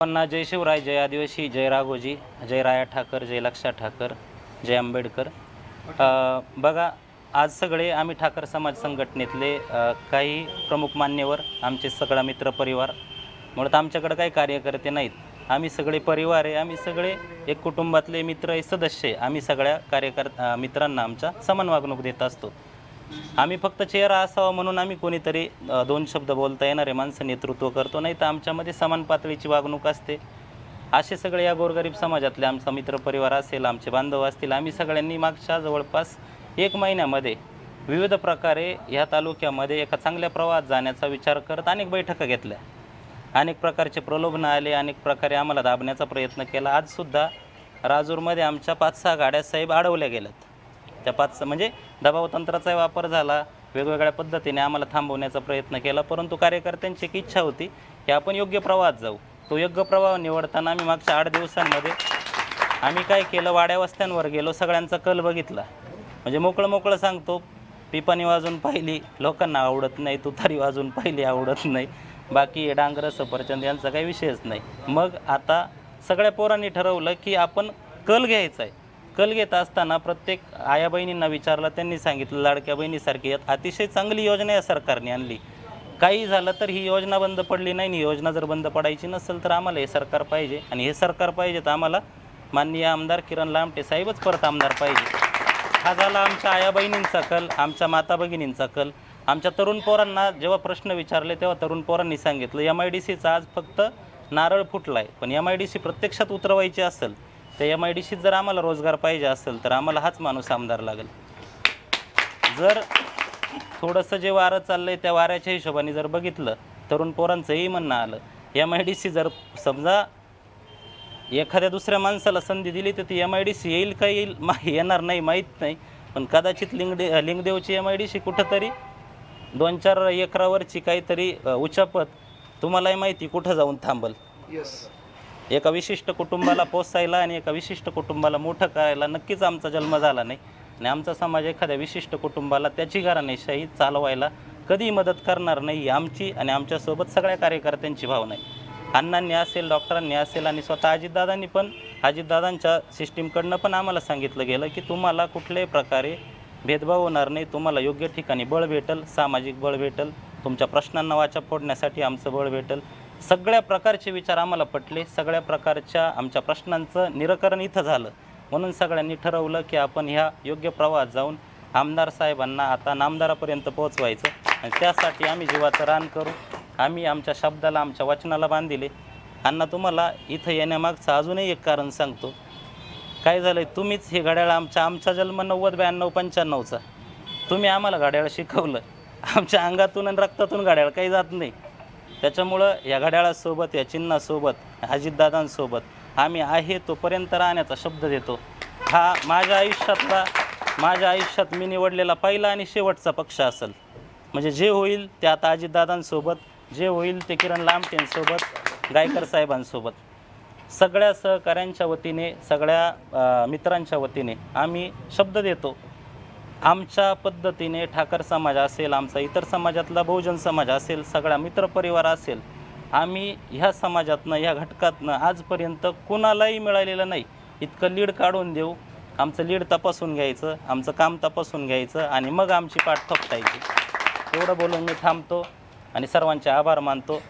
पन्ना जय शिवराय, जय आदिवासी, जय राघोजी, जय राया ठाकर, जय लक्षा ठाकर, जय आंबेडकर. बघा, आज सगळे आम्ही ठाकर समाज संघटनेतले काही प्रमुख मान्यवर, आमचे सगळा मित्रपरिवार, मुळात आमच्याकडे काही कार्यकर्ते नाहीत. आम्ही सगळे परिवार आहे, आम्ही सगळे एक कुटुंबातले मित्र आहे, सदस्य आहे. आम्ही सगळ्या मित्रांना आमच्या समान वागणूक देत असतो. आम्ही फक्त चेहरा असावा म्हणून आम्ही कोणीतरी दोन शब्द बोलता येणारे माणसं नेतृत्व करतो, नाही तर आमच्यामध्ये समान पातळीची वागणूक असते. असे सगळे या गोरगरीब समाजातले आमचा मित्रपरिवार असेल, आमचे बांधव असतील, आम्ही सगळ्यांनी मागच्या जवळपास 1 महिन्यामध्ये विविध प्रकारे ह्या तालुक्यामध्ये एका चांगल्या प्रवाहात जाण्याचा विचार करत अनेक बैठका घेतल्या. अनेक प्रकारचे प्रलोभनं आले, अनेक प्रकारे आम्हाला दाबण्याचा प्रयत्न केला. आजसुद्धा राजूरमध्ये आमच्या 5-6 गाड्या साहेब अडवल्या गेल्यात. त्या 5 म्हणजे दबाव तंत्राचा वापर झाला, वेगवेगळ्या पद्धतीने आम्हाला थांबवण्याचा प्रयत्न केला. परंतु कार्यकर्त्यांची एक इच्छा होती की आपण योग्य प्रवाहात जाऊ. तो योग्य प्रवाह निवडताना आम्ही मागच्या 8 दिवसांमध्ये आम्ही काय केलं, वाड्या वस्त्यांवर गेलो, सगळ्यांचा कल बघितला. म्हणजे मोकळं सांगतो, पिपाणी वाजून पाहिली लोकांना आवडत नाही, तुतारी वाजून पाहिली आवडत नाही, बाकी डांगर सफरचंद यांचा काही विषयच नाही. मग आता सगळ्या पोरांनी ठरवलं की आपण कल घ्यायचा आहे. कल घेत असताना प्रत्येक आया बहिणींना विचारलं, त्यांनी सांगितलं लाडक्या बहिणीसारखी अतिशय चांगली योजना या सरकारने आणली. काही झालं तर ही योजना बंद पडली नाही. ही योजना जर बंद पडायची नसेल तर आम्हाला हे सरकार पाहिजे, आणि हे सरकार पाहिजे तर आम्हाला माननीय आमदार किरण लामटे साहेबच परत आमदार पाहिजे. हा झाला आमच्या आया बहिणींचा कल, आमच्या माता भगिनींचा कल. आमच्या तरुण पोरांना जेव्हा प्रश्न विचारले तेव्हा तरुण पोरांनी सांगितलं, MIDCचा आज फक्त नारळ फुटला आहे, पण MIDC प्रत्यक्षात उतरवायची असेल, त्या MIDCत जर आम्हाला रोजगार पाहिजे असेल तर आम्हाला हाच माणूस आमदार लागेल. जर थोडंसं जे वारं चाललं आहे त्या वाऱ्याच्या हिशोबाने जर बघितलं, तरुण पोरांचंही म्हणणं आलं, MIDC जर समजा एखाद्या दुसऱ्या माणसाला संधी दिली तर ती MIDC येईल का येणार नाही माहीत नाही, पण कदाचित लिंगदेवची MIDC कुठंतरी 2-4 एकरावरची काहीतरी उच्चापत तुम्हालाही माहिती कुठं जाऊन थांबल. एका विशिष्ट कुटुंबाला पोसायला आणि एका विशिष्ट कुटुंबाला मोठं करायला नक्कीच आमचा जन्म झाला नाही, आणि आमचा समाज एखाद्या विशिष्ट कुटुंबाला त्याची घराणेशाही चालवायला कधीही मदत करणार नाही, आमची आणि आमच्यासोबत सगळ्या कार्यकर्त्यांची भावना आहे. अण्णांनी असेल, डॉक्टरांनी असेल, आणि स्वतः अजितदादांनी पण, अजितदादांच्या सिस्टीमकडनं पण आम्हाला सांगितलं गेलं की तुम्हाला कुठल्याही प्रकारे भेदभाव होणार नाही, तुम्हाला योग्य ठिकाणी बळ भेटल, सामाजिक बळ भेटल, तुमच्या प्रश्नांना वाचा फोडण्यासाठी आमचं बळ भेटल. सगळ्या प्रकारचे विचार आम्हाला पटले, सगळ्या प्रकारच्या आमच्या प्रश्नांचं निराकरण इथं झालं. म्हणून सगळ्यांनी ठरवलं की आपण ह्या योग्य प्रवाहात जाऊन आमदार साहेबांना आता नामदारापर्यंत पोहोचवायचं, आणि त्यासाठी आम्ही जीवाचं रान करू. आम्ही आमच्या शब्दाला, आमच्या वचनाला बांधिले. अण्णा, तुम्हाला इथं येण्यामागचं अजूनही एक कारण सांगतो. काय झालं आहे, तुम्हीच हे घड्याळ, आमचा जन्म 90, 92, 95चा, तुम्ही आम्हाला घड्याळ शिकवलं. आमच्या अंगातून आणि रक्तातून घड्याळ काही जात नाही. त्याच्यामुळं या घड्याळासोबत, या चिन्हासोबत, अजितदादांसोबत आम्ही आहे तोपर्यंत राहण्याचा शब्द देतो. हा माझ्या आयुष्यात मी निवडलेला पहिला आणि शेवटचा पक्ष असेल. म्हणजे जे होईल ते आता अजितदादांसोबत, जे होईल ते किरण लामटेंसोबत, गायकर साहेबांसोबत, सगळ्या सहकाऱ्यांच्या वतीने, सगळ्या मित्रांच्या वतीने आम्ही शब्द देतो. आमच्या पद्धतीने ठाकर समाज असेल, आमचा इतर समाजातला बहुजन समाज असेल, सगळा मित्रपरिवार असेल, आम्ही ह्या समाजातनं, ह्या घटकातनं आजपर्यंत कुणालाही मिळालेलं नाही इतकं लीड काढून देऊ. आमचं लीड तपासून घ्यायचं, आमचं काम तपासून घ्यायचं, आणि मग आमची पाठ थोपटायची. एवढं बोलून मी थांबतो आणि सर्वांचे आभार मानतो.